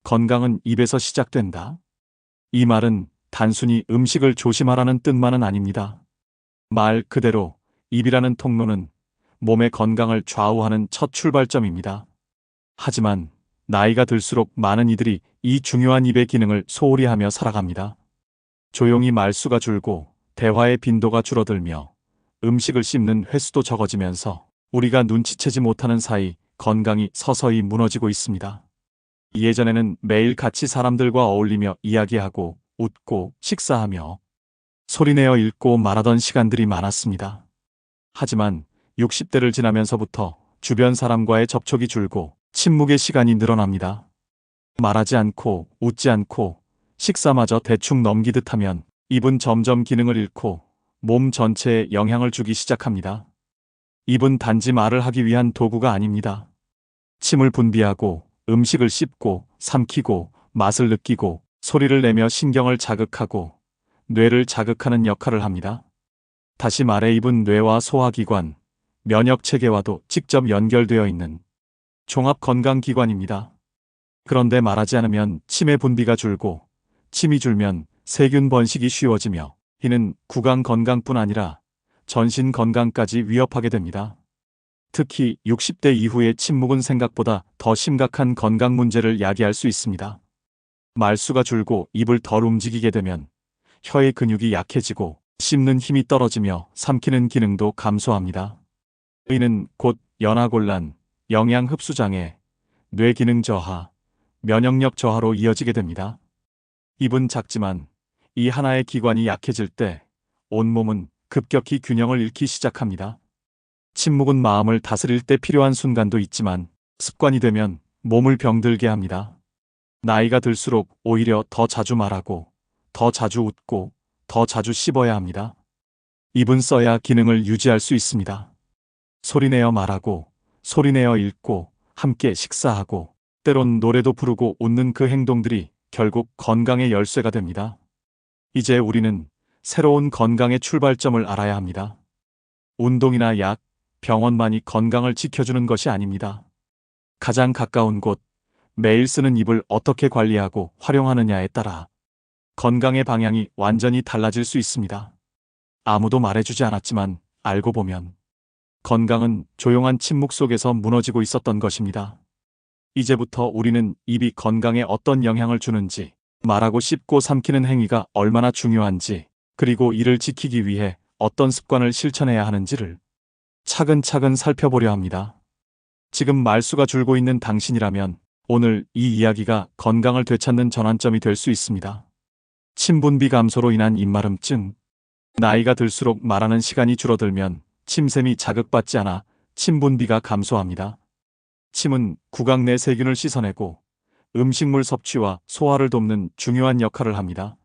건강은 입에서 시작된다. 이 말은 단순히 음식을 조심하라는 뜻만은 아닙니다. 말 그대로 입이라는 통로는 몸의 건강을 좌우하는 첫 출발점입니다. 하지만 나이가 들수록 많은 이들이 이 중요한 입의 기능을 소홀히 하며 살아갑니다. 조용히 말수가 줄고 대화의 빈도가 줄어들며 음식을 씹는 횟수도 적어지면서 우리가 눈치채지 못하는 사이 건강이 서서히 무너지고 있습니다. 예전에는 매일 같이 사람들과 어울리며 이야기하고 웃고 식사하며 소리내어 읽고 말하던 시간들이 많았습니다. 하지만 60대를 지나면서부터 주변 사람과의 접촉이 줄고 침묵의 시간이 늘어납니다. 말하지 않고 웃지 않고 식사마저 대충 넘기듯 하면 입은 점점 기능을 잃고 몸 전체에 영향을 주기 시작합니다. 입은 단지 말을 하기 위한 도구가 아닙니다. 침을 분비하고 음식을 씹고 삼키고 맛을 느끼고 소리를 내며 신경을 자극하고 뇌를 자극하는 역할을 합니다. 다시 말해 입은 뇌와 소화기관, 면역체계와도 직접 연결되어 있는 종합건강기관입니다. 그런데 말하지 않으면 침의 분비가 줄고 침이 줄면 세균 번식이 쉬워지며 이는 구강 건강뿐 아니라 전신 건강까지 위협하게 됩니다. 특히 60대 이후의 침묵은 생각보다 더 심각한 건강 문제를 야기할 수 있습니다. 말수가 줄고 입을 덜 움직이게 되면 혀의 근육이 약해지고 씹는 힘이 떨어지며 삼키는 기능도 감소합니다. 이는 곧 연화곤란, 영양 흡수 장애, 뇌 기능 저하, 면역력 저하로 이어지게 됩니다. 입은 작지만 이 하나의 기관이 약해질 때 온몸은 급격히 균형을 잃기 시작합니다. 침묵은 마음을 다스릴 때 필요한 순간도 있지만 습관이 되면 몸을 병들게 합니다. 나이가 들수록 오히려 더 자주 말하고 더 자주 웃고 더 자주 씹어야 합니다. 입은 써야 기능을 유지할 수 있습니다. 소리내어 말하고 소리내어 읽고 함께 식사하고 때론 노래도 부르고 웃는 그 행동들이 결국 건강의 열쇠가 됩니다. 이제 우리는 새로운 건강의 출발점을 알아야 합니다. 운동이나 약, 병원만이 건강을 지켜주는 것이 아닙니다. 가장 가까운 곳, 매일 쓰는 입을 어떻게 관리하고 활용하느냐에 따라 건강의 방향이 완전히 달라질 수 있습니다. 아무도 말해주지 않았지만 알고 보면 건강은 조용한 침묵 속에서 무너지고 있었던 것입니다. 이제부터 우리는 입이 건강에 어떤 영향을 주는지, 말하고 씹고 삼키는 행위가 얼마나 중요한지, 그리고 이를 지키기 위해 어떤 습관을 실천해야 하는지를 차근차근 살펴보려 합니다. 지금 말수가 줄고 있는 당신이라면 오늘 이 이야기가 건강을 되찾는 전환점이 될 수 있습니다. 침 분비 감소로 인한 입마름증. 나이가 들수록 말하는 시간이 줄어들면 침샘이 자극받지 않아 침 분비가 감소합니다. 침은 구강 내 세균을 씻어내고 음식물 섭취와 소화를 돕는 중요한 역할을 합니다.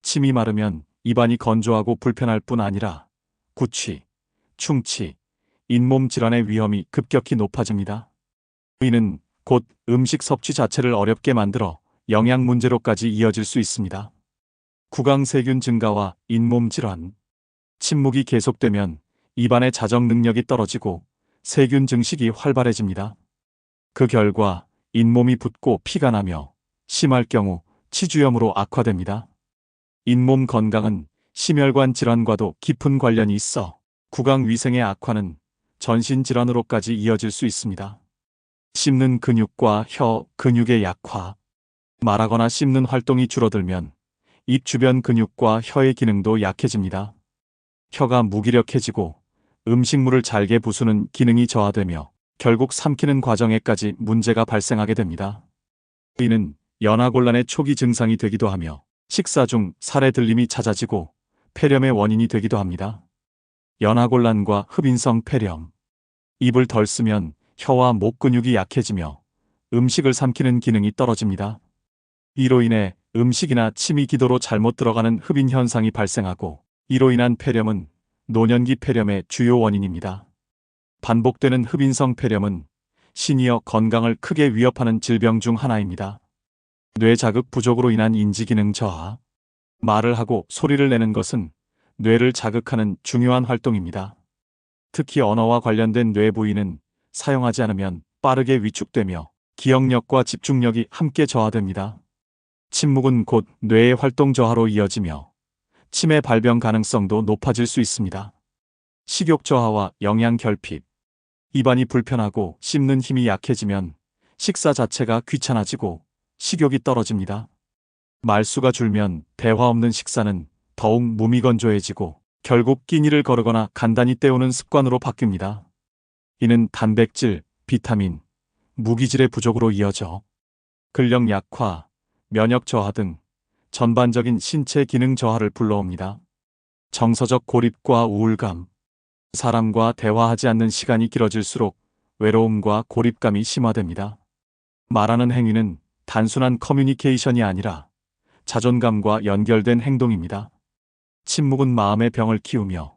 침이 마르면 입안이 건조하고 불편할 뿐 아니라 구취, 충치, 잇몸 질환의 위험이 급격히 높아집니다. 이는 곧 음식 섭취 자체를 어렵게 만들어 영양 문제로까지 이어질 수 있습니다. 구강 세균 증가와 잇몸 질환. 침묵이 계속되면 입안의 자정 능력이 떨어지고 세균 증식이 활발해집니다. 그 결과 잇몸이 붓고 피가 나며 심할 경우 치주염으로 악화됩니다. 잇몸 건강은 심혈관 질환과도 깊은 관련이 있어 구강 위생의 악화는 전신 질환으로까지 이어질 수 있습니다. 씹는 근육과 혀 근육의 약화. 말하거나 씹는 활동이 줄어들면 입 주변 근육과 혀의 기능도 약해집니다. 혀가 무기력해지고 음식물을 잘게 부수는 기능이 저하되며 결국 삼키는 과정에까지 문제가 발생하게 됩니다. 이는 연화곤란의 초기 증상이 되기도 하며 식사 중 살의 들림이 잦아지고 폐렴의 원인이 되기도 합니다. 연화곤란과 흡인성 폐렴. 입을 덜 쓰면 혀와 목 근육이 약해지며 음식을 삼키는 기능이 떨어집니다. 이로 인해 음식이나 침이 기도로 잘못 들어가는 흡인 현상이 발생하고 이로 인한 폐렴은 노년기 폐렴의 주요 원인입니다. 반복되는 흡인성 폐렴은 시니어 건강을 크게 위협하는 질병 중 하나입니다. 뇌 자극 부족으로 인한 인지기능 저하. 말을 하고 소리를 내는 것은 뇌를 자극하는 중요한 활동입니다. 특히 언어와 관련된 뇌 부위는 사용하지 않으면 빠르게 위축되며 기억력과 집중력이 함께 저하됩니다. 침묵은 곧 뇌의 활동 저하로 이어지며 치매 발병 가능성도 높아질 수 있습니다. 식욕 저하와 영양 결핍. 입안이 불편하고 씹는 힘이 약해지면 식사 자체가 귀찮아지고 식욕이 떨어집니다. 말수가 줄면 대화 없는 식사는 더욱 무미건조해지고 결국 끼니를 거르거나 간단히 때우는 습관으로 바뀝니다. 이는 단백질, 비타민, 무기질의 부족으로 이어져 근력 약화, 면역 저하 등 전반적인 신체 기능 저하를 불러옵니다. 정서적 고립과 우울감. 사람과 대화하지 않는 시간이 길어질수록 외로움과 고립감이 심화됩니다. 말하는 행위는 단순한 커뮤니케이션이 아니라 자존감과 연결된 행동입니다. 침묵은 마음의 병을 키우며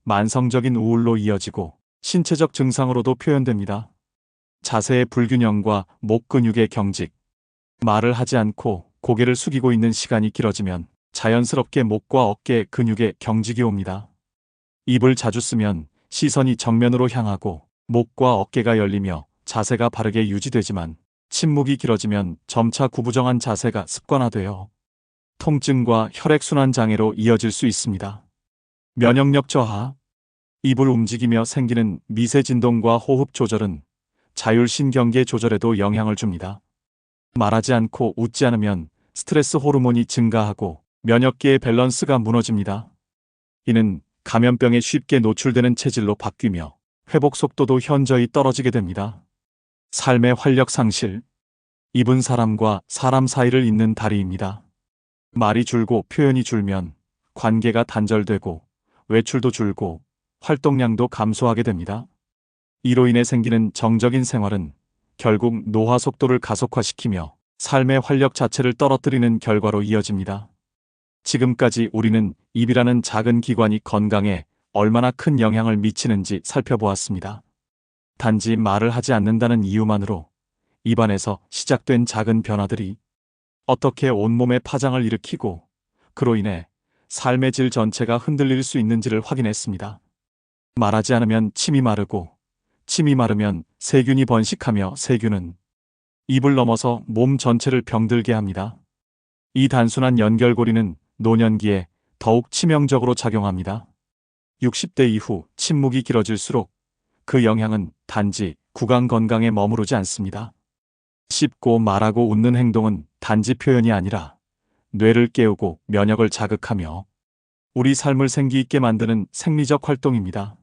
만성적인 우울로 이어지고 신체적 증상으로도 표현됩니다. 자세의 불균형과 목 근육의 경직. 말을 하지 않고 고개를 숙이고 있는 시간이 길어지면 자연스럽게 목과 어깨 근육에 경직이 옵니다. 입을 자주 쓰면 시선이 정면으로 향하고 목과 어깨가 열리며 자세가 바르게 유지되지만 침묵이 길어지면 점차 구부정한 자세가 습관화되어 통증과 혈액순환 장애로 이어질 수 있습니다. 면역력 저하. 입을 움직이며 생기는 미세 진동과 호흡 조절은 자율신경계 조절에도 영향을 줍니다. 말하지 않고 웃지 않으면 스트레스 호르몬이 증가하고 면역계의 밸런스가 무너집니다. 이는 감염병에 쉽게 노출되는 체질로 바뀌며 회복 속도도 현저히 떨어지게 됩니다. 삶의 활력 상실. 입은 사람과 사람 사이를 잇는 다리입니다. 말이 줄고 표현이 줄면 관계가 단절되고 외출도 줄고 활동량도 감소하게 됩니다. 이로 인해 생기는 정적인 생활은 결국 노화 속도를 가속화시키며 삶의 활력 자체를 떨어뜨리는 결과로 이어집니다. 지금까지 우리는 입이라는 작은 기관이 건강에 얼마나 큰 영향을 미치는지 살펴보았습니다. 단지 말을 하지 않는다는 이유만으로 입안에서 시작된 작은 변화들이 어떻게 온몸에 파장을 일으키고 그로 인해 삶의 질 전체가 흔들릴 수 있는지를 확인했습니다. 말하지 않으면 침이 마르고 침이 마르면 세균이 번식하며 세균은 입을 넘어서 몸 전체를 병들게 합니다. 이 단순한 연결고리는 노년기에 더욱 치명적으로 작용합니다. 60대 이후 침묵이 길어질수록 그 영향은 단지 구강 건강에 머무르지 않습니다. 씹고 말하고 웃는 행동은 단지 표현이 아니라 뇌를 깨우고 면역을 자극하며 우리 삶을 생기 있게 만드는 생리적 활동입니다.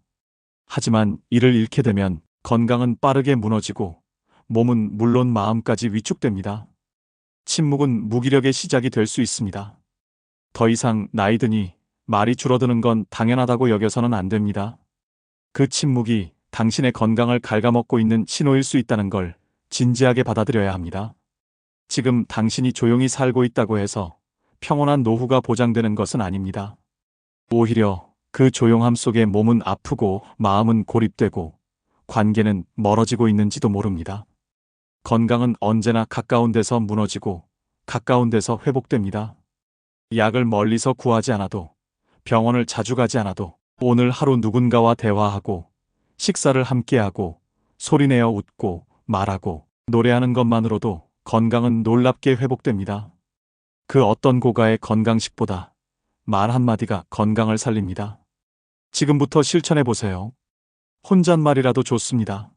하지만 이를 잃게 되면 건강은 빠르게 무너지고 몸은 물론 마음까지 위축됩니다. 침묵은 무기력의 시작이 될 수 있습니다. 더 이상 나이 드니 말이 줄어드는 건 당연하다고 여겨서는 안 됩니다. 그 침묵이 당신의 건강을 갉아먹고 있는 신호일 수 있다는 걸 진지하게 받아들여야 합니다. 지금 당신이 조용히 살고 있다고 해서 평온한 노후가 보장되는 것은 아닙니다. 오히려 그 조용함 속에 몸은 아프고 마음은 고립되고 관계는 멀어지고 있는지도 모릅니다. 건강은 언제나 가까운 데서 무너지고 가까운 데서 회복됩니다. 약을 멀리서 구하지 않아도 병원을 자주 가지 않아도 오늘 하루 누군가와 대화하고 식사를 함께하고 소리내어 웃고 말하고 노래하는 것만으로도 건강은 놀랍게 회복됩니다. 그 어떤 고가의 건강식보다 말 한마디가 건강을 살립니다. 지금부터 실천해 보세요. 혼잣말이라도 좋습니다.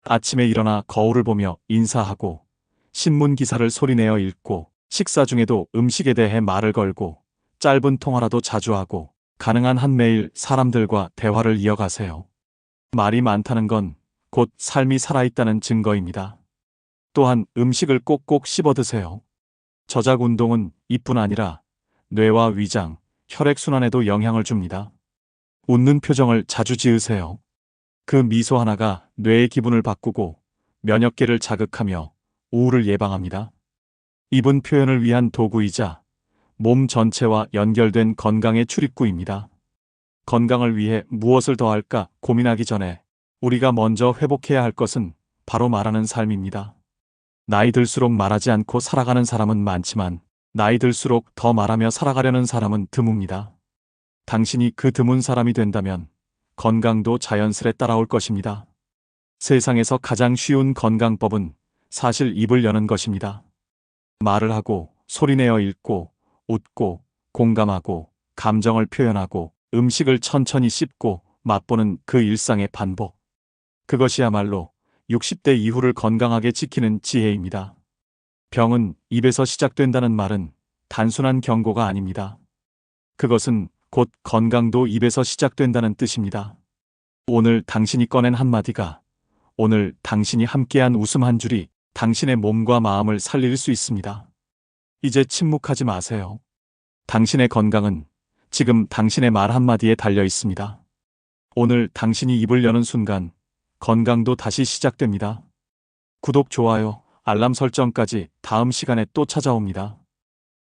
아침에 일어나 거울을 보며 인사하고 신문 기사를 소리내어 읽고 식사 중에도 음식에 대해 말을 걸고 짧은 통화라도 자주 하고 가능한 한 매일 사람들과 대화를 이어가세요. 말이 많다는 건 곧 삶이 살아있다는 증거입니다. 또한 음식을 꼭꼭 씹어 드세요. 저작 운동은 입뿐 아니라 뇌와 위장, 혈액순환에도 영향을 줍니다. 웃는 표정을 자주 지으세요. 그 미소 하나가 뇌의 기분을 바꾸고 면역계를 자극하며 우울을 예방합니다. 입은 표현을 위한 도구이자 몸 전체와 연결된 건강의 출입구입니다. 건강을 위해 무엇을 더 할까 고민하기 전에 우리가 먼저 회복해야 할 것은 바로 말하는 삶입니다. 나이 들수록 말하지 않고 살아가는 사람은 많지만 나이 들수록 더 말하며 살아가려는 사람은 드뭅니다. 당신이 그 드문 사람이 된다면 건강도 자연스레 따라올 것입니다. 세상에서 가장 쉬운 건강법은 사실 입을 여는 것입니다. 말을 하고, 소리내어 읽고, 웃고, 공감하고, 감정을 표현하고, 음식을 천천히 씹고, 맛보는 그 일상의 반복. 그것이야말로 60대 이후를 건강하게 지키는 지혜입니다. 병은 입에서 시작된다는 말은 단순한 경고가 아닙니다. 그것은 곧 건강도 입에서 시작된다는 뜻입니다. 오늘 당신이 꺼낸 한마디가, 오늘 당신이 함께한 웃음 한 줄이 당신의 몸과 마음을 살릴 수 있습니다. 이제 침묵하지 마세요. 당신의 건강은 지금 당신의 말 한마디에 달려 있습니다. 오늘 당신이 입을 여는 순간 건강도 다시 시작됩니다. 구독, 좋아요, 알람 설정까지 다음 시간에 또 찾아옵니다.